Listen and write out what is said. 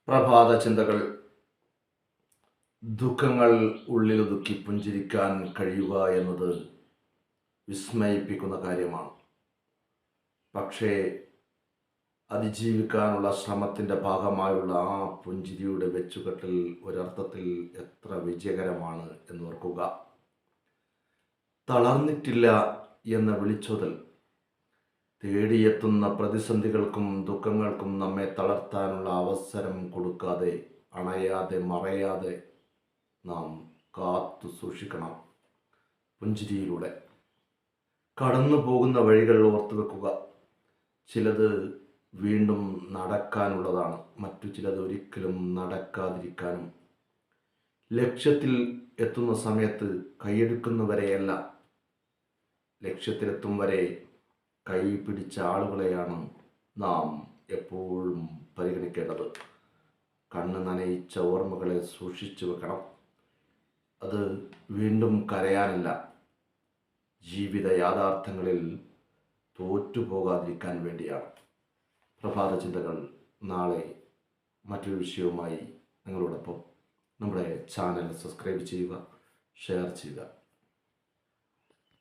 പ്രഭാത ചിന്തകൾ. ദുഃഖങ്ങൾ ഉള്ളിലൊതുക്കി പുഞ്ചിരിക്കാൻ കഴിയുക എന്നത് വിസ്മയിപ്പിക്കുന്ന കാര്യമാണ്. പക്ഷേ അതിജീവിക്കാനുള്ള ശ്രമത്തിൻ്റെ ഭാഗമായുള്ള ആ പുഞ്ചിരിയുടെ വെച്ചുകെട്ടൽ ഒരർത്ഥത്തിൽ എത്ര വിജയകരമാണ് എന്നോർക്കുക. തളർന്നിട്ടില്ല എന്ന വിളിച്ചോതൽ തേടിയെത്തുന്ന പ്രതിസന്ധികൾക്കും ദുഃഖങ്ങൾക്കും നമ്മെ തളർത്താനുള്ള അവസരം കൊടുക്കാതെ, അണയാതെ മറയാതെ നാം കാത്തു സൂക്ഷിക്കണം. പുഞ്ചിരിയിലൂടെ കടന്നു പോകുന്ന വഴികൾ ഓർത്തു വെക്കുക. ചിലത് വീണ്ടും നടക്കാനുള്ളതാണ്, മറ്റു ചിലത് ഒരിക്കലും നടക്കാതിരിക്കാനും. ലക്ഷ്യത്തിൽ എത്തുന്ന സമയത്ത് കൈയെടുക്കുന്നവരെയല്ല, ലക്ഷ്യത്തിലെത്തും വരെ കൈ പിടിച്ച ആളുകളെയാണ് നാം എപ്പോഴും പരിഗണിക്കേണ്ടത്. കണ്ണ് നനയിച്ച ഓർമ്മകളെ സൂക്ഷിച്ചു വെക്കണം. അത് വീണ്ടും കരയാനില്ല, ജീവിത യാഥാർത്ഥ്യങ്ങളിൽ തോറ്റുപോകാതിരിക്കാൻ വേണ്ടിയാണ്. പ്രഭാത ചിന്തകൾ നാളെ മറ്റൊരു വിഷയവുമായി നിങ്ങളോടൊപ്പം. നമ്മുടെ ചാനൽ സബ്സ്ക്രൈബ് ചെയ്യുക, ഷെയർ ചെയ്യുക.